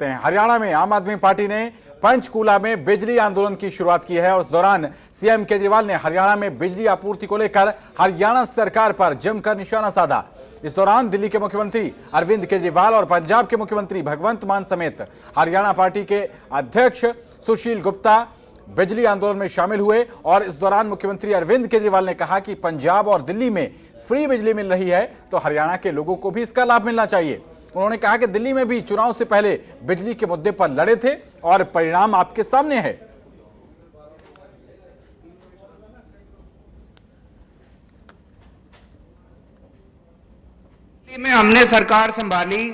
करते हैं। हरियाणा में आम आदमी पार्टी ने पंचकूला में बिजली आंदोलन की शुरुआत की है और इस दौरान सीएम केजरीवाल ने हरियाणा में बिजली आपूर्ति को लेकर हरियाणा सरकार पर जमकर निशाना साधा। इस दौरान दिल्ली के मुख्यमंत्री अरविंद केजरीवाल और पंजाब के मुख्यमंत्री भगवंत मान समेत हरियाणा पार्टी के अध्यक्ष सुशील गुप्ता बिजली आंदोलन में शामिल हुए और इस दौरान मुख्यमंत्री अरविंद केजरीवाल ने कहा कि पंजाब और दिल्ली में फ्री बिजली मिल रही है तो हरियाणा के लोगों को भी इसका लाभ मिलना चाहिए। उन्होंने कहा कि दिल्ली में भी चुनाव से पहले बिजली के मुद्दे पर लड़े थे और परिणाम आपके सामने है। दिल्ली में हमने सरकार संभाली,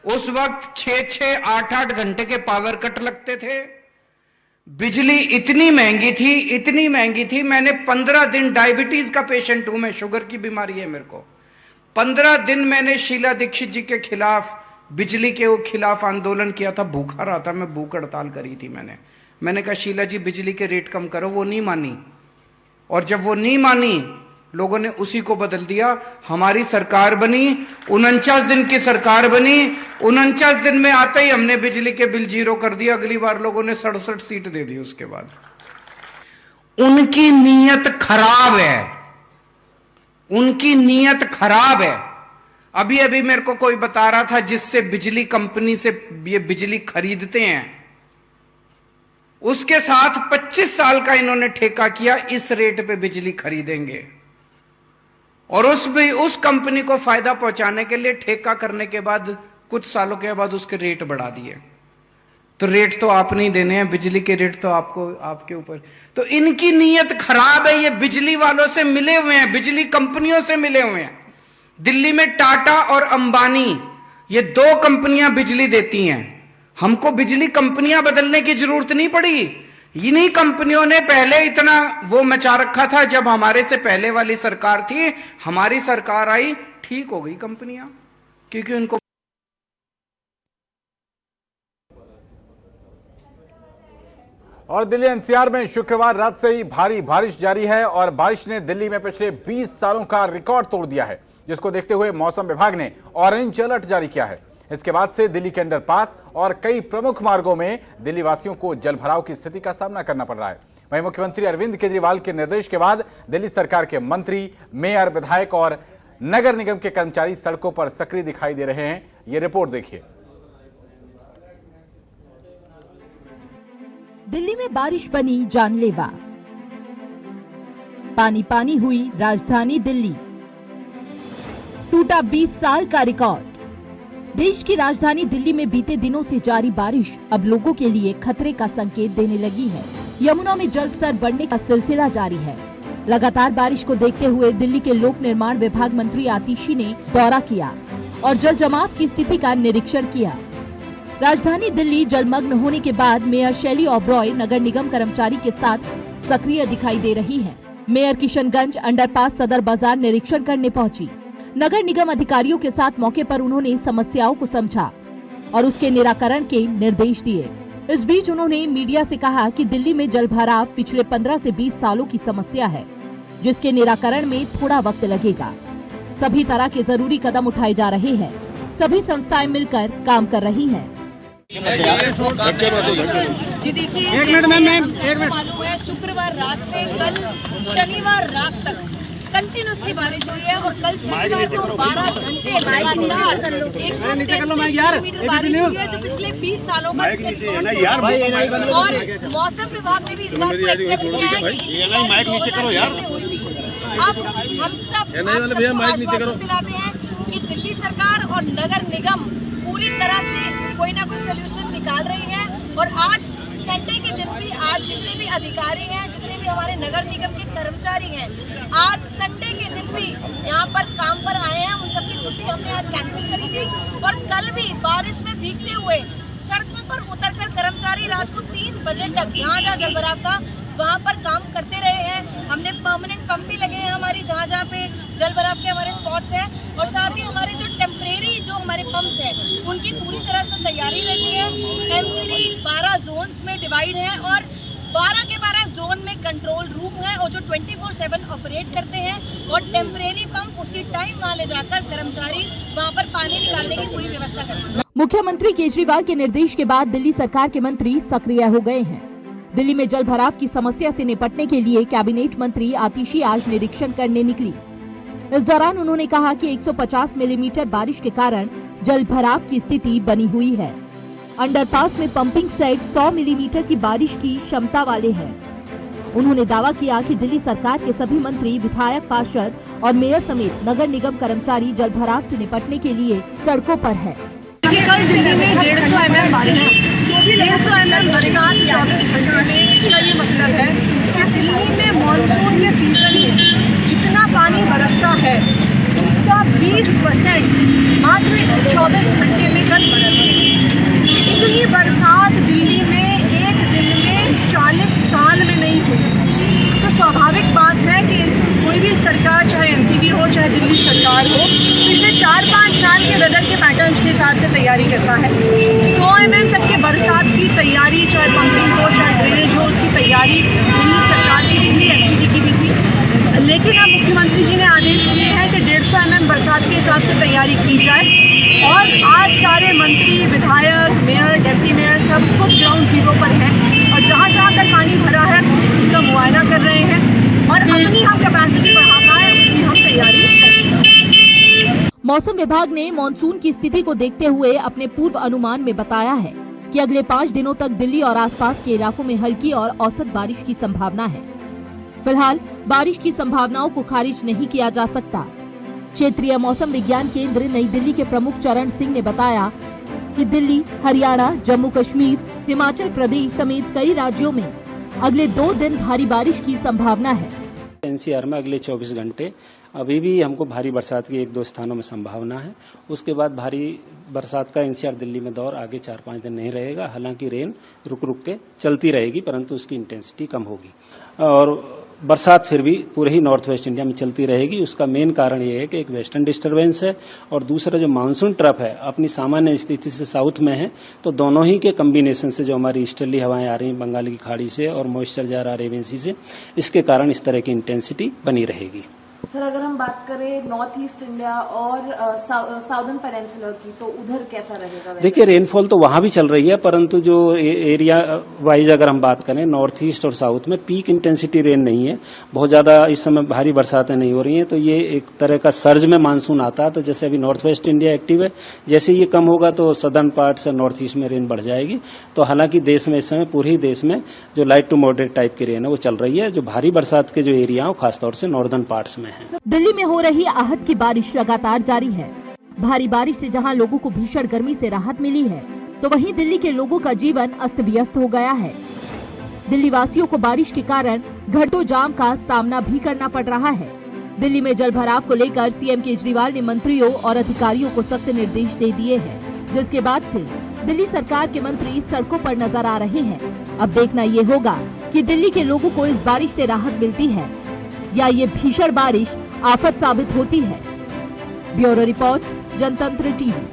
उस वक्त 6-6, 8-8 घंटे के पावर कट लगते थे। बिजली इतनी महंगी थी। मैंने 15 दिन, डायबिटीज का पेशेंट हूं मैं, शुगर की बीमारी है मेरे को, 15 दिन मैंने शीला दीक्षित जी के खिलाफ, बिजली के खिलाफ आंदोलन किया था। भूखा रहा था मैं, भूख हड़ताल करी थी मैंने कहा शीला जी बिजली के रेट कम करो, वो नहीं मानी। और जब वो नहीं मानी, लोगों ने उसी को बदल दिया। हमारी सरकार बनी, 49 दिन की सरकार बनी। 49 दिन में आते ही हमने बिजली के बिल 0 कर दिया। अगली बार लोगों ने 67 सीट दे दी। उसके बाद उनकी नीयत खराब है, उनकी नीयत खराब है। अभी मेरे को कोई बता रहा था जिससे बिजली कंपनी से ये बिजली खरीदते हैं, उसके साथ 25 साल का इन्होंने ठेका किया, इस रेट पे बिजली खरीदेंगे। और उस कंपनी को फायदा पहुंचाने के लिए ठेका करने के बाद कुछ सालों के बाद उसके रेट बढ़ा दिए। तो रेट तो आप नहीं देने हैं, बिजली के रेट तो आपके ऊपर। तो इनकी नीयत खराब है। ये बिजली वालों से मिले हुए हैं, बिजली कंपनियों से मिले हुए हैं। दिल्ली में टाटा और अंबानी, ये 2 कंपनियां बिजली देती हैं। हमको बिजली कंपनियां बदलने की जरूरत नहीं पड़ी। इन्हीं कंपनियों ने पहले इतना वो मचा रखा था। जब हमारे से पहले वाली सरकार थी, हमारी सरकार आई, ठीक हो गई कंपनियां, क्योंकि उनको। और दिल्ली एनसीआर में शुक्रवार रात से ही भारी बारिश जारी है और बारिश ने दिल्ली में पिछले 20 सालों का रिकॉर्ड तोड़ दिया है, जिसको देखते हुए मौसम विभाग ने ऑरेंज अलर्ट जारी किया है। इसके बाद से दिल्ली के अंडरपास और कई प्रमुख मार्गों में दिल्ली वासियों को जलभराव की स्थिति का सामना करना पड़ रहा है। वहीं मुख्यमंत्री अरविंद केजरीवाल के निर्देश के बाद दिल्ली सरकार के मंत्री, मेयर, विधायक और नगर निगम के कर्मचारी सड़कों पर सक्रिय दिखाई दे रहे हैं। ये रिपोर्ट देखिए। दिल्ली में बारिश बनी जानलेवा, पानी पानी हुई राजधानी दिल्ली, टूटा 20 साल का रिकॉर्ड। देश की राजधानी दिल्ली में बीते दिनों से जारी बारिश अब लोगों के लिए खतरे का संकेत देने लगी है। यमुना में जल स्तर बढ़ने का सिलसिला जारी है। लगातार बारिश को देखते हुए दिल्ली के लोक निर्माण विभाग मंत्री आतिशी ने दौरा किया और जल जमाव की स्थिति का निरीक्षण किया। राजधानी दिल्ली जलमग्न होने के बाद मेयर शैली ओबरॉय नगर निगम कर्मचारी के साथ सक्रिय दिखाई दे रही हैं। मेयर किशनगंज अंडरपास सदर बाजार निरीक्षण करने पहुंची। नगर निगम अधिकारियों के साथ मौके पर उन्होंने समस्याओं को समझा और उसके निराकरण के निर्देश दिए। इस बीच उन्होंने मीडिया से कहा कि दिल्ली में जलभराव पिछले 15 से 20 सालों की समस्या है, जिसके निराकरण में थोड़ा वक्त लगेगा। सभी तरह के जरूरी कदम उठाए जा रहे हैं। सभी संस्थाएं मिलकर काम कर रही हैं। जी देखिए, मालूम है शुक्रवार रात से कल शनिवार रात तक कंटिन्यूसली बारिश हुई है और कल शनिवार को 12 घंटे लगातार 133 किलोमीटर बारिश हुई है, जो पिछले 20 सालों का रिकॉर्ड। और मौसम विभाग ने भी इस बात को एक्सेप्ट किया है कि अब हम सब आश्वासन दिलाते हैं कि दिल्ली सरकार और नगर निगम पूरी तरह से कोई ना कोई सोल्यूशन निकाल रही है। और आज संडे के दिन भी, आज जितने भी अधिकारी हैं, जितने भी हमारे नगर निगम के कर्मचारी हैं, आज संडे के दिन भी यहाँ पर काम पर आए हैं। उन सबकी छुट्टी हमने आज कैंसिल करी थी और कल भी बारिश में भीगते हुए सड़कों पर उतरकर कर्मचारी रात को 3 बजे तक जहाँ जलभराव था वहाँ पर काम करते रहे हैं। हमने परमानेंट पंप भी लगे हैं हमारी जहाँ पे जलभराव के हमारे स्पॉट्स हैं, और साथ ही हमारे जो टेम्परेरी जो हमारे पंप्स हैं उनकी पूरी तरह से तैयारी रहती है। एमसीडी 12 जोन्स में डिवाइड है और 12 के 12 जोन में कंट्रोल रूम है और जो 24/7 ऑपरेट करते हैं और टेम्परेरी पंप उसी टाइम वहाँ ले जाकर कर्मचारी वहाँ पर पानी निकालने की पूरी व्यवस्था करते हैं। मुख्यमंत्री केजरीवाल के निर्देश के बाद दिल्ली सरकार के मंत्री सक्रिय हो गए हैं। दिल्ली में जल भराव की समस्या से निपटने के लिए कैबिनेट मंत्री आतिशी आज निरीक्षण करने निकली। इस दौरान उन्होंने कहा कि 150 मिलीमीटर बारिश के कारण जल भराव की स्थिति बनी हुई है। अंडरपास में पंपिंग सेट 100 मिलीमीटर की बारिश की क्षमता वाले हैं। उन्होंने दावा किया कि दिल्ली सरकार के सभी मंत्री, विधायक, पार्षद और मेयर समेत नगर निगम कर्मचारी जल भराव से निपटने के लिए सड़कों पर है। कल दिल्ली में 150 mm बारिश, 150 mm बरसात 24 घंटे में। इसका ये मतलब है कि दिल्ली में मानसून के सीजन में जितना पानी बरसता है उसका 20% मात्र 24 घंटे में कल बरसा। इतनी बरसात दिल्ली में एक दिन में 40 साल में नहीं हुई। तो स्वाभाविक बात है कि कोई भी सरकार, चाहे एमसीडी हो चाहे दिल्ली सरकार हो, पिछले 4-5 साल के वेदर के पैटर्न्स के हिसाब से तैयारी करता है। 100 mm तक के बरसात की तैयारी, चाहे पंपिंग हो चाहे ड्रेनेज हो, उसकी तैयारी दिल्ली सरकार की भी, एमसीडी की भी थी। लेकिन अब मुख्यमंत्री जी ने आदेश दिए हैं कि 150 mm बरसात के हिसाब से तैयारी की जाए और आज सारे मंत्री, विधायक, मेयर, डिप्टी मेयर सब खुद ग्राउंड जीरो पर हैं और जहाँ जहाँ तक पानी भरा है उसका मुआयना कर रहे हैं और अपनी हम कैपेसिटी बढ़ाना है उसकी हम तैयारी कर रहे हैं। मौसम विभाग ने मानसून की स्थिति को देखते हुए अपने पूर्व अनुमान में बताया है कि अगले 5 दिनों तक दिल्ली और आसपास के इलाकों में हल्की और औसत बारिश की संभावना है। फिलहाल बारिश की संभावनाओं को खारिज नहीं किया जा सकता। क्षेत्रीय मौसम विज्ञान केंद्र नई दिल्ली के प्रमुख चरण सिंह ने बताया कि दिल्ली, हरियाणा, जम्मू कश्मीर, हिमाचल प्रदेश समेत कई राज्यों में अगले 2 दिन भारी बारिश की संभावना है। एनसीआर में अगले 24 घंटे अभी भी हमको भारी बरसात की 1-2 स्थानों में संभावना है। उसके बाद भारी बरसात का एनसीआर दिल्ली में दौर आगे 4-5 दिन नहीं रहेगा। हालांकि रेन रुक रुक के चलती रहेगी, परंतु उसकी इंटेंसिटी कम होगी और बरसात फिर भी पूरे ही नॉर्थ वेस्ट इंडिया में चलती रहेगी। उसका मेन कारण ये है कि एक वेस्टर्न डिस्टर्बेंस है और दूसरा जो मानसून ट्रफ है अपनी सामान्य स्थिति से साउथ में है, तो दोनों ही के कम्बिनेशन से जो हमारी ईस्टर्ली हवाएं आ रही हैं बंगाल की खाड़ी से और मॉइस्चर जा रहा रेवेंसी से, इसके कारण इस तरह की इंटेंसिटी बनी रहेगी। सर, अगर हम बात करें नॉर्थ ईस्ट इंडिया और साउदर्न पेनिनसुला की, तो उधर कैसा रहेगा? देखिए, रेनफॉल तो वहां भी चल रही है, परंतु जो एरिया वाइज अगर हम बात करें नॉर्थ ईस्ट और साउथ में पीक इंटेंसिटी रेन नहीं है, बहुत ज्यादा इस समय भारी बरसातें नहीं हो रही हैं। तो ये एक तरह का सर्ज में मानसून आता है। तो जैसे अभी नॉर्थ वेस्ट इंडिया एक्टिव है, जैसे ये कम होगा तो सदर्न पार्ट से नॉर्थ ईस्ट में रेन बढ़ जाएगी। तो हालांकि देश में इस समय पूरे ही देश में जो लाइट टू मॉडरेट टाइप की रेन है वो चल रही है। जो भारी बरसात के जो एरिया है खासतौर से नॉर्दर्न पार्ट्स में है। दिल्ली में हो रही आहत की बारिश लगातार जारी है। भारी बारिश से जहां लोगों को भीषण गर्मी से राहत मिली है, तो वहीं दिल्ली के लोगों का जीवन अस्त व्यस्त हो गया है। दिल्ली वासियों को बारिश के कारण घंटों जाम का सामना भी करना पड़ रहा है। दिल्ली में जल भराव को लेकर सीएम केजरीवाल ने मंत्रियों और अधिकारियों को सख्त निर्देश दे दिए हैं, जिसके बाद से दिल्ली सरकार के मंत्री सड़कों पर नजर आ रहे हैं। अब देखना ये होगा कि दिल्ली के लोगों को इस बारिश से राहत मिलती है या ये भीषण बारिश आफत साबित होती है। ब्यूरो रिपोर्ट, जनतंत्र टीवी।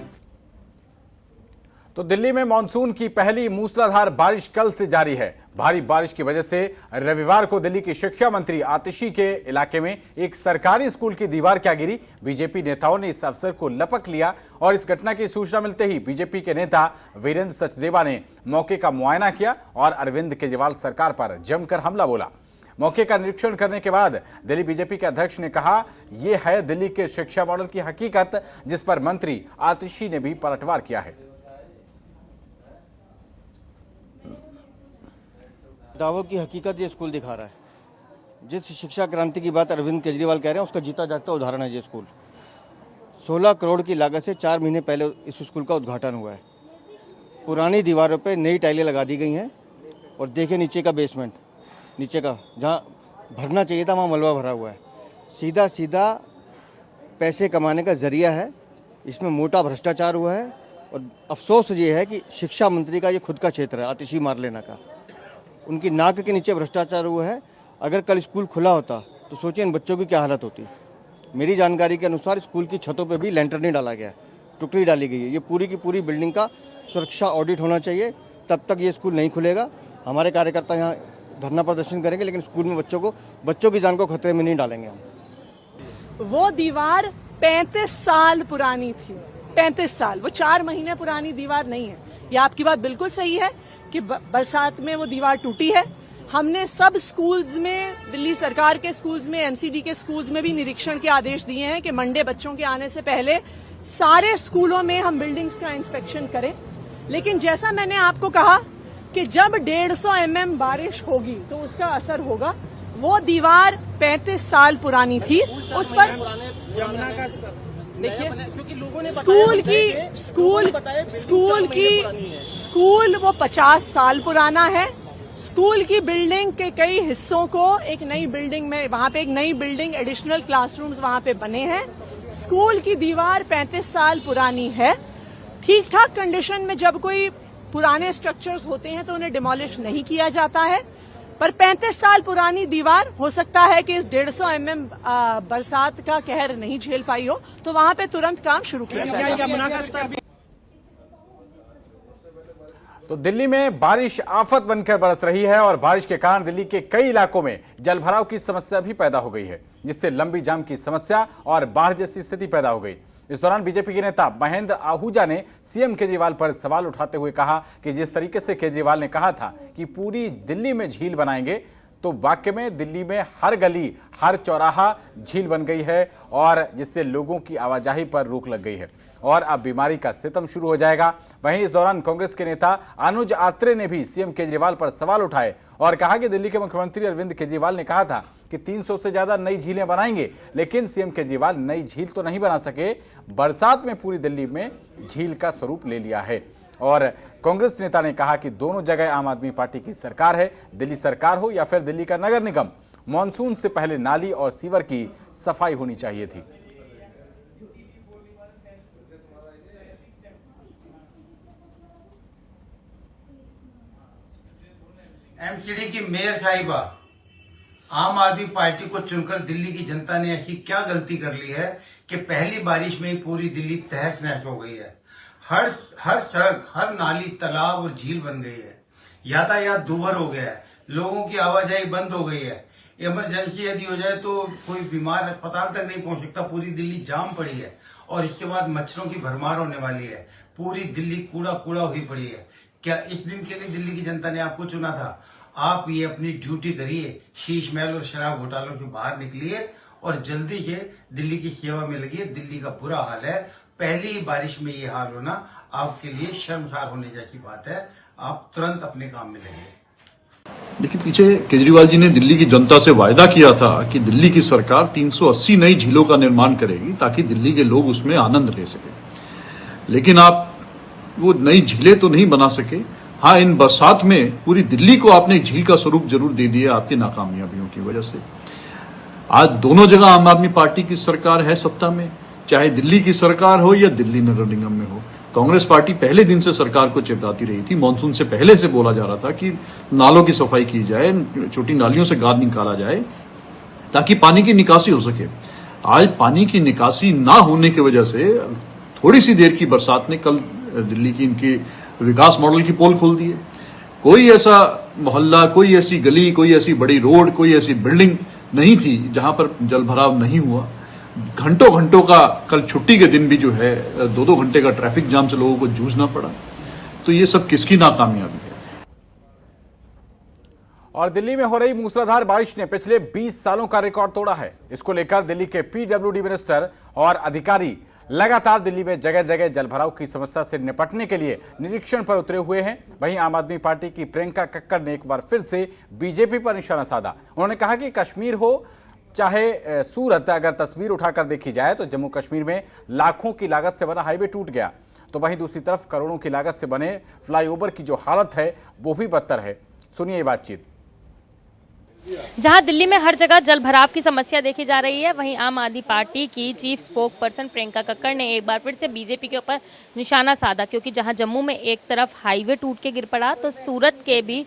तो दिल्ली में मानसून की पहली मूसलाधार बारिश कल से जारी है। भारी बारिश की वजह से रविवार को दिल्ली की शिक्षा मंत्री आतिशी के इलाके में एक सरकारी स्कूल की दीवार क्या गिरी। बीजेपी नेताओं ने इस अवसर को लपक लिया और इस घटना की सूचना मिलते ही बीजेपी के नेता वीरेंद्र सचदेवा ने मौके का मुआयना किया और अरविंद केजरीवाल सरकार पर जमकर हमला बोला। मौके का निरीक्षण करने के बाद दिल्ली बीजेपी के अध्यक्ष ने कहा, यह है दिल्ली के शिक्षा मॉडल की हकीकत, जिस पर मंत्री आतिशी ने भी पलटवार किया है। दावों की हकीकत ये स्कूल दिखा रहा है। जिस शिक्षा क्रांति की बात अरविंद केजरीवाल कह रहे हैं उसका जीता जागता उदाहरण है ये स्कूल। 16 करोड़ की लागत से 4 महीने पहले इस स्कूल का उद्घाटन हुआ है। पुरानी दीवारों पे नई टाइलें लगा दी गई हैं और देखिए नीचे का बेसमेंट, नीचे का जहाँ भरना चाहिए था वहाँ मलबा भरा हुआ है। सीधा सीधा पैसे कमाने का जरिया है। इसमें मोटा भ्रष्टाचार हुआ है और अफसोस ये है कि शिक्षा मंत्री का ये खुद का क्षेत्र है, आतिशी मारलेना का। उनकी नाक के नीचे भ्रष्टाचार हुआ है। अगर कल स्कूल खुला होता तो सोचिए इन बच्चों की क्या हालत होती। मेरी जानकारी के अनुसार स्कूल की छतों पे भी लेंटर नहीं डाला गया, टुकड़ी डाली गई है। ये पूरी की पूरी बिल्डिंग का सुरक्षा ऑडिट होना चाहिए, तब तक ये स्कूल नहीं खुलेगा। हमारे कार्यकर्ता यहाँ धरना प्रदर्शन करेंगे, लेकिन स्कूल में बच्चों की जान को खतरे में नहीं डालेंगे हम। वो दीवार 35 साल पुरानी थी, 35 साल, वो 4 महीने पुरानी दीवार नहीं है। ये आपकी बात बिल्कुल सही है कि बरसात में वो दीवार टूटी है। हमने सब स्कूल्स में, दिल्ली सरकार के स्कूल्स में, एनसीडी के स्कूल्स में भी निरीक्षण के आदेश दिए हैं कि मंडे बच्चों के आने से पहले सारे स्कूलों में हम बिल्डिंग्स का इंस्पेक्शन करें। लेकिन जैसा मैंने आपको कहा कि जब 150 mm बारिश होगी तो उसका असर होगा। वो दीवार 35 साल पुरानी थी, उस पर देखिए स्कूल वो 50 साल पुराना है। स्कूल की बिल्डिंग के कई हिस्सों को एक नई बिल्डिंग में, वहां पे एक नई बिल्डिंग, एडिशनल क्लासरूम्स वहां पे बने हैं। स्कूल की दीवार 35 साल पुरानी है। ठीक ठाक कंडीशन में जब कोई पुराने स्ट्रक्चर्स होते हैं तो उन्हें डिमोलिश नहीं किया जाता है, पर 35 साल पुरानी दीवार हो सकता है कि इस 150 mm बरसात का कहर नहीं झेल पाई हो, तो वहां पे तुरंत काम शुरू किया जाएगा। तो दिल्ली में बारिश आफत बनकर बरस रही है और बारिश के कारण दिल्ली के कई इलाकों में जलभराव की समस्या भी पैदा हो गई है, जिससे लंबी जाम की समस्या और बाढ़ जैसी स्थिति पैदा हो गई। इस दौरान बीजेपी के नेता महेंद्र आहूजा ने सीएम केजरीवाल पर सवाल उठाते हुए कहा कि जिस तरीके से केजरीवाल ने कहा था कि पूरी दिल्ली में झील बनाएंगे, तो वाकई में दिल्ली में हर गली, हर चौराहा झील बन गई है और जिससे लोगों की आवाजाही पर रोक लग गई है और अब बीमारी का सितम शुरू हो जाएगा। वहीं इस दौरान कांग्रेस के नेता अनुज आत्रे ने भी सीएम केजरीवाल पर सवाल उठाए और कहा कि दिल्ली के मुख्यमंत्री अरविंद केजरीवाल ने कहा था कि 300 से ज्यादा नई झीलें बनाएंगे, लेकिन सीएम केजरीवाल नई झील तो नहीं बना सके। बरसात में पूरी दिल्ली में झील का स्वरूप ले लिया है। और कांग्रेस नेता ने कहा कि दोनों जगह आम आदमी पार्टी की सरकार है, दिल्ली सरकार हो या फिर दिल्ली का नगर निगम, मॉनसून से पहले नाली और सीवर की सफाई होनी चाहिए थी। एमसीडी की मेयर साहिबा, आम आदमी पार्टी को चुनकर दिल्ली की जनता ने ऐसी क्या गलती कर ली है कि पहली बारिश में ही पूरी दिल्ली तहस नहस हो गई है। हर सड़क, हर नाली, तालाब और झील बन गई है। यातायात दूभर हो गया है, लोगों की आवाजाही बंद हो गई है। इमरजेंसी यदि हो जाए तो कोई बीमार अस्पताल तक नहीं पहुंच सकता। पूरी दिल्ली जाम पड़ी है और इसके बाद मच्छरों की भरमार होने वाली है। पूरी दिल्ली कूड़ा कूड़ा हुई पड़ी है। क्या इस दिन के लिए दिल्ली की जनता ने आपको चुना था? आप ये अपनी ड्यूटी करिए, शीश महल और शराब घोटालों से बाहर निकलिए और जल्दी से दिल्ली की सेवा में लगिए। दिल्ली का बुरा हाल है। पहली ही बारिश में ये हाल होना आपके लिए शर्मसार होने जैसी बात है। आप तुरंत अपने काम में लगिए। देखिए, पीछे केजरीवाल जी ने दिल्ली की जनता से वायदा किया था कि दिल्ली की सरकार 380 नई झीलों का निर्माण करेगी ताकि दिल्ली के लोग उसमें आनंद ले सके। लेकिन आप वो नई झीलें तो नहीं बना सके। हाँ, इन बरसात में पूरी दिल्ली को आपने एक झील का स्वरूप जरूर दे दिया आपकी नाकामयाबियों की वजह से। आज दोनों जगह आम आदमी पार्टी की सरकार है सत्ता में, चाहे दिल्ली की सरकार हो या दिल्ली नगर निगम में हो। कांग्रेस पार्टी पहले दिन से सरकार को चिपकाती रही थी। मानसून से पहले से बोला जा रहा था कि नालों की सफाई की जाए, छोटी नालियों से गाद निकाला जाए ताकि पानी की निकासी हो सके। आज पानी की निकासी ना होने की वजह से थोड़ी सी देर की बरसात ने कल दिल्ली की इनकी विकास मॉडल की पोल खोल दी है। कोई ऐसा मोहल्ला, कोई ऐसी गली, कोई ऐसी बड़ी रोड, कोई ऐसी बिल्डिंग नहीं थी जहां पर जलभराव नहीं हुआ। घंटों घंटों का, कल छुट्टी के दिन भी जो है 2-2 घंटे का ट्रैफिक जाम से लोगों को जूझना पड़ा। तो ये सब किसकी नाकामयाबी है? और दिल्ली में हो रही मूसलाधार बारिश ने पिछले 20 सालों का रिकॉर्ड तोड़ा है। इसको लेकर दिल्ली के पीडब्ल्यूडी मिनिस्टर और अधिकारी लगातार दिल्ली में जगह जगह जलभराव की समस्या से निपटने के लिए निरीक्षण पर उतरे हुए हैं। वहीं आम आदमी पार्टी की प्रियंका कक्कड़ ने एक बार फिर से बीजेपी पर निशाना साधा। उन्होंने कहा कि कश्मीर हो चाहे सूरत, अगर तस्वीर उठाकर देखी जाए तो जम्मू कश्मीर में लाखों की लागत से बना हाईवे टूट गया, तो वहीं दूसरी तरफ करोड़ों की लागत से बने फ्लाईओवर की जो हालत है वो भी बदतर है। सुनिए ये बातचीत। जहां दिल्ली में हर जगह जल भराव की समस्या देखी जा रही है, वहीं आम आदमी पार्टी की chief spoke person Priyanka Kakkar ने एक बार फिर से बीजेपी के ऊपर निशाना साधा, क्योंकि जहां जम्मू में एक तरफ हाईवे टूट के गिर पड़ा, तो सूरत के भी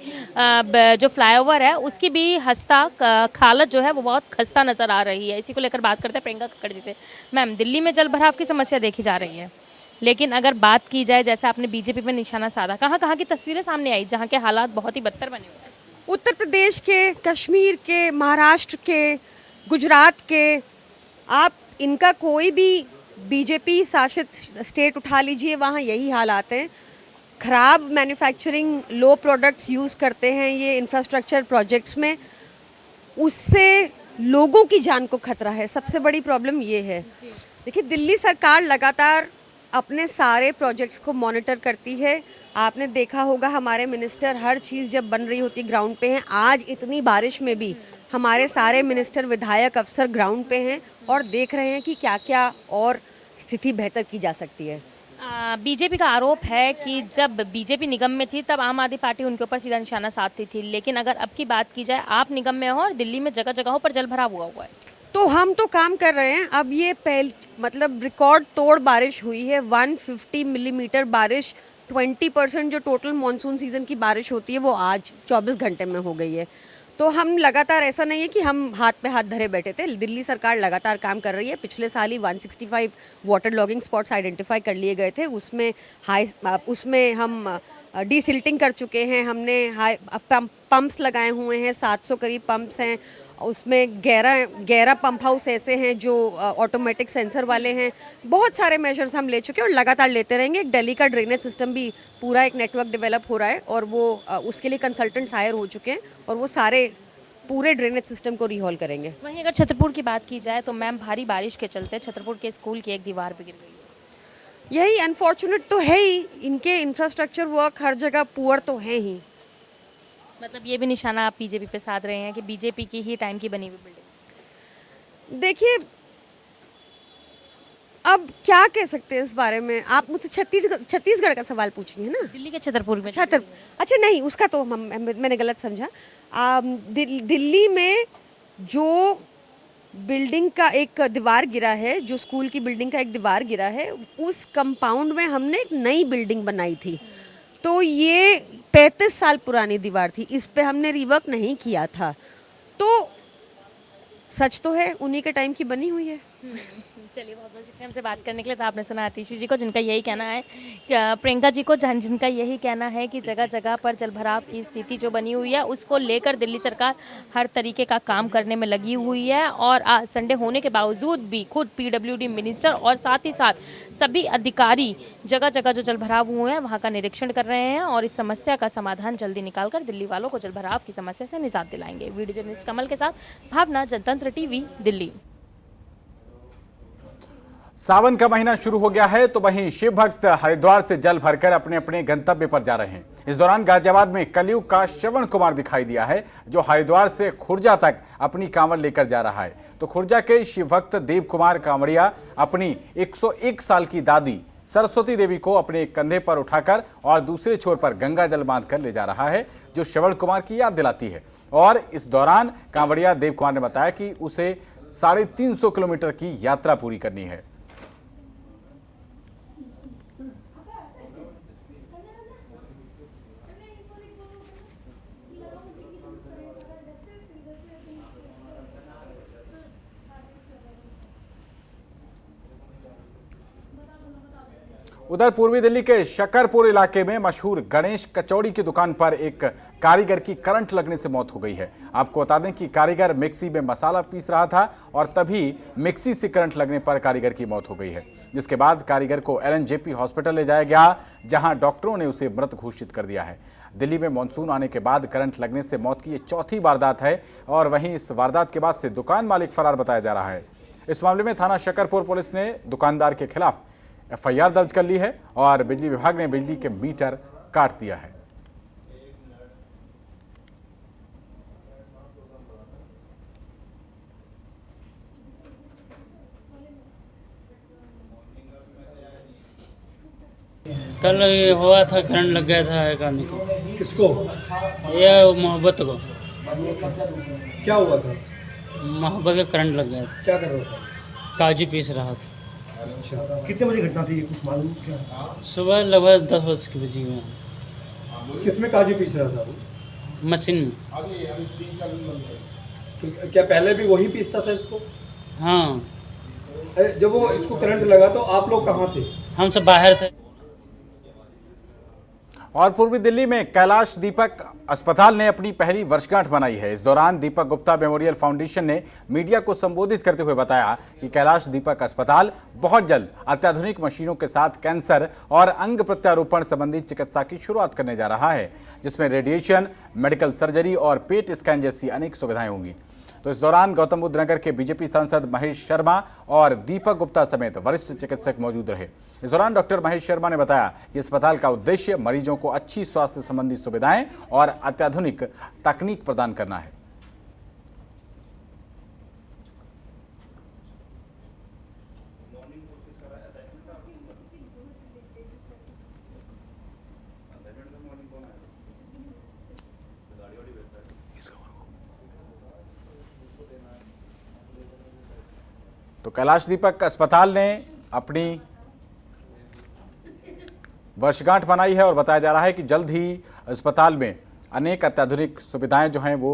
जो फ्लाईओवर है उसकी भी हालत जो है वो बहुत खस्ता नजर आ रही है। इसी को लेकर बात करते हैं प्रियंका कक्कड़ जी से। मैम, दिल्ली में जल भराव की समस्या देखी जा रही है, लेकिन अगर बात की जाए, जैसे आपने बीजेपी पर निशाना साधा, कहाँ कहाँ की तस्वीरें सामने आई जहाँ के हालात बहुत ही बदतर बने हुए? उत्तर प्रदेश के, कश्मीर के, महाराष्ट्र के, गुजरात के, आप इनका कोई भी बीजेपी शासित स्टेट उठा लीजिए, वहाँ यही हालात हैं। खराब मैन्युफैक्चरिंग, लो प्रोडक्ट्स यूज़ करते हैं ये इंफ्रास्ट्रक्चर प्रोजेक्ट्स में, उससे लोगों की जान को खतरा है। सबसे बड़ी प्रॉब्लम ये है। देखिए, दिल्ली सरकार लगातार अपने सारे प्रोजेक्ट्स को मॉनिटर करती है। आपने देखा होगा हमारे मिनिस्टर हर चीज़ जब बन रही होती है ग्राउंड पे हैं। आज इतनी बारिश में भी हमारे सारे मिनिस्टर, विधायक, अफसर ग्राउंड पे हैं और देख रहे हैं कि क्या क्या और स्थिति बेहतर की जा सकती है। बीजेपी का आरोप है कि जब बीजेपी निगम में थी तब आम आदमी पार्टी उनके ऊपर सीधा निशाना साधती थी, लेकिन अगर अब की बात की जाए, आप निगम में हो और दिल्ली में जगह जगहों पर जल भराव हुआ है, तो हम तो काम कर रहे हैं। अब ये मतलब रिकॉर्ड तोड़ बारिश हुई है। 150 मिलीमीटर बारिश, 20% जो टोटल मॉनसून सीजन की बारिश होती है वो आज 24 घंटे में हो गई है। तो हम लगातार, ऐसा नहीं है कि हम हाथ पे हाथ धरे बैठे थे। दिल्ली सरकार लगातार काम कर रही है। पिछले साल ही 165 वाटर लॉगिंग स्पॉट्स आइडेंटिफाई कर लिए गए थे। उसमें हम डीसिल्टिंग कर चुके हैं। हमने पंप्स लगाए हुए हैं, 700 करीब पंप्स हैं। उसमें 11 पंप हाउस ऐसे हैं जो ऑटोमेटिक सेंसर वाले हैं। बहुत सारे मेजर्स हम ले चुके हैं और लगातार लेते रहेंगे। दिल्ली का ड्रेनेज सिस्टम भी पूरा एक नेटवर्क डेवलप हो रहा है और वो उसके लिए कंसल्टेंट्स हायर हो चुके हैं और वो सारे पूरे ड्रेनेज सिस्टम को रिहॉल करेंगे। वहीं अगर छतरपुर की बात की जाए तो मैम, भारी बारिश के चलते छतरपुर के स्कूल की एक दीवार भी गिर गई। यही अनफॉर्चुनेट तो है ही। इनके इंफ्रास्ट्रक्चर वर्क हर जगह पुअर तो है ही। मतलब ये भी निशाना आप बीजेपी पे साध रहे हैं कि बीजेपी की ही टाइम की बनी हुई बिल्डिंग। देखिए, अब क्या कह सकते हैं इस बारे में। आप मुझसे छत्तीसगढ़ का सवाल पूछ रही है ना। दिल्ली के छतरपुर में। अच्छा नहीं, उसका तो मैंने गलत समझा। दिल्ली में जो बिल्डिंग का एक दीवार गिरा है, जो स्कूल की बिल्डिंग का एक दीवार गिरा है, उस कंपाउंड में हमने एक नई बिल्डिंग बनाई थी। तो ये 35 साल पुरानी दीवार थी, इस पे हमने रिवर्क नहीं किया था। तो सच तो है, उन्हीं के टाइम की बनी हुई है। चलिए, बहुत बहुत शुक्रिया हमसे बात करने के लिए। तो आपने सुना आतिशी जी को, जिनका यही कहना है, प्रियंका जी को, जिनका यही कहना है कि जगह जगह पर जलभराव की स्थिति जो बनी हुई है उसको लेकर दिल्ली सरकार हर तरीके का काम करने में लगी हुई है। और संडे होने के बावजूद भी खुद PWD मिनिस्टर और साथ ही साथ सभी अधिकारी जगह जगह जो जलभराव हुए हैं वहाँ का निरीक्षण कर रहे हैं और इस समस्या का समाधान जल्दी निकालकर दिल्ली वालों को जलभराव की समस्या से निजात दिलाएंगे। वीडियो जर्नलिस्ट कमल के साथ भावना, जनतंत्र टीवी, दिल्ली। सावन का महीना शुरू हो गया है तो वहीं शिव भक्त हरिद्वार से जल भरकर अपने अपने गंतव्य पर जा रहे हैं। इस दौरान गाजियाबाद में कलयुग का श्रवण कुमार दिखाई दिया है, जो हरिद्वार से खुर्जा तक अपनी कांवड़ लेकर जा रहा है। तो खुर्जा के शिव भक्त देव कुमार कांवड़िया अपनी 101 साल की दादी सरस्वती देवी को अपने कंधे पर उठाकर और दूसरे छोर पर गंगा जल बांधकर ले जा रहा है, जो श्रवण कुमार की याद दिलाती है। और इस दौरान कांवड़िया देव कुमार ने बताया कि उसे 350 किलोमीटर की यात्रा पूरी करनी है। उधर पूर्वी दिल्ली के शकरपुर इलाके में मशहूर गणेश कचौड़ी की दुकान पर एक कारीगर की करंट लगने से मौत हो गई है। आपको बता दें कि कारीगर मिक्सी में मसाला पीस रहा था और तभी मिक्सी से करंट लगने पर कारीगर की मौत हो गई है, जिसके बाद कारीगर को LNJP हॉस्पिटल ले जाया गया, जहां डॉक्टरों ने उसे मृत घोषित कर दिया है। दिल्ली में मानसून आने के बाद करंट लगने से मौत की ये चौथी वारदात है और वहीं इस वारदात के बाद से दुकान मालिक फरार बताया जा रहा है। इस मामले में थाना शकरपुर पुलिस ने दुकानदार के खिलाफ FIR दर्ज कर ली है और बिजली विभाग ने बिजली के मीटर काट दिया है। कल ये हुआ था, करंट लग गया था एक आदमी को। किसको? ये मोहब्बत को। क्या हुआ था? मोहब्बत का करंट लग गया था। क्या कर रहा था? काजू पीस रहा था। अच्छा, कितने बजे घटना थी, ये कुछ मालूम क्या? सुबह लगभग 10 बजे में। किसमें काजू पीस रहा था वो? मशीन में। तो क्या पहले भी वही पीसता था इसको? हाँ। जब वो इसको करंट लगा तो आप लोग कहाँ थे? हम सब बाहर थे। और पूर्वी दिल्ली में कैलाश दीपक अस्पताल ने अपनी पहली वर्षगांठ मनाई है। इस दौरान दीपक गुप्ता मेमोरियल फाउंडेशन ने मीडिया को संबोधित करते हुए बताया कि कैलाश दीपक अस्पताल बहुत जल्द अत्याधुनिक मशीनों के साथ कैंसर और अंग प्रत्यारोपण संबंधी चिकित्सा की शुरुआत करने जा रहा है, जिसमें रेडिएशन, मेडिकल सर्जरी और पेट स्कैन जैसी अनेक सुविधाएं होंगी। तो इस दौरान गौतम बुद्ध नगर के बीजेपी सांसद महेश शर्मा और दीपक गुप्ता समेत वरिष्ठ चिकित्सक मौजूद रहे। इस दौरान डॉक्टर महेश शर्मा ने बताया कि अस्पताल का उद्देश्य मरीजों को अच्छी स्वास्थ्य संबंधी सुविधाएं और अत्याधुनिक तकनीक प्रदान करना है। तो कैलाश दीपक अस्पताल ने अपनी वर्षगांठ मनाई है और बताया जा रहा है कि जल्द ही अस्पताल में अनेक अत्याधुनिक सुविधाएं जो हैं वो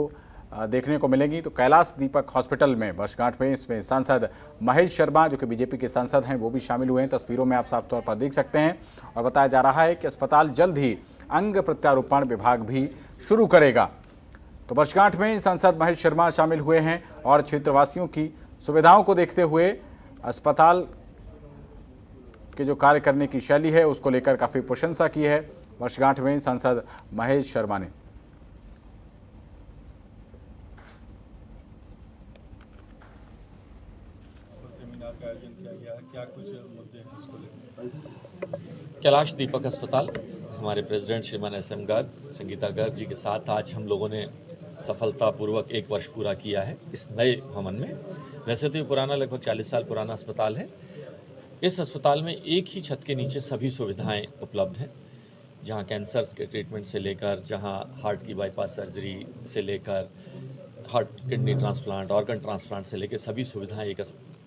देखने को मिलेंगी। तो कैलाश दीपक हॉस्पिटल में वर्षगांठ में इसमें सांसद महेश शर्मा जो कि बीजेपी के सांसद हैं वो भी शामिल हुए हैं। तस्वीरों में आप साफ तौर पर देख सकते हैं। और बताया जा रहा है कि अस्पताल जल्द ही अंग प्रत्यारोपण विभाग भी शुरू करेगा। तो वर्षगांठ में सांसद महेश शर्मा शामिल हुए हैं और क्षेत्रवासियों की सुविधाओं को देखते हुए अस्पताल के जो कार्य करने की शैली है उसको लेकर काफ़ी प्रशंसा की है वर्षगांठ में सांसद महेश शर्मा ने। कैलाश दीपक अस्पताल हमारे प्रेसिडेंट श्रीमान SM गर्ग, संगीता गर्ग जी के साथ आज हम लोगों ने सफलतापूर्वक 1 वर्ष पूरा किया है इस नए भवन में। वैसे तो ये पुराना लगभग 40 साल पुराना अस्पताल है। इस अस्पताल में एक ही छत के नीचे सभी सुविधाएं उपलब्ध हैं, जहां कैंसर के ट्रीटमेंट से लेकर, जहां हार्ट की बाईपास सर्जरी से लेकर, heart kidney transplant, organ transplant से लेकर सभी सुविधाएं एक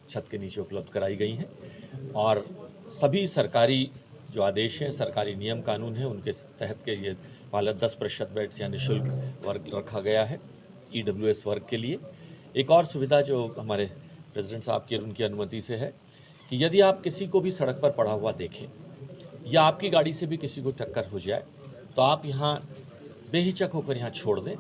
छत के नीचे उपलब्ध कराई गई हैं। और सभी सरकारी जो आदेश हैं, सरकारी नियम कानून हैं, उनके तहत के ये पालक 10% बेड्स या निःशुल्क वर्ग रखा गया है EWS वर्ग के लिए। एक और सुविधा जो हमारे प्रेसिडेंट साहब की उनकी अनुमति से है कि यदि आप किसी को भी सड़क पर पड़ा हुआ देखें या आपकी गाड़ी से भी किसी को टक्कर हो जाए तो आप यहाँ बेहिचक होकर यहाँ छोड़ दें।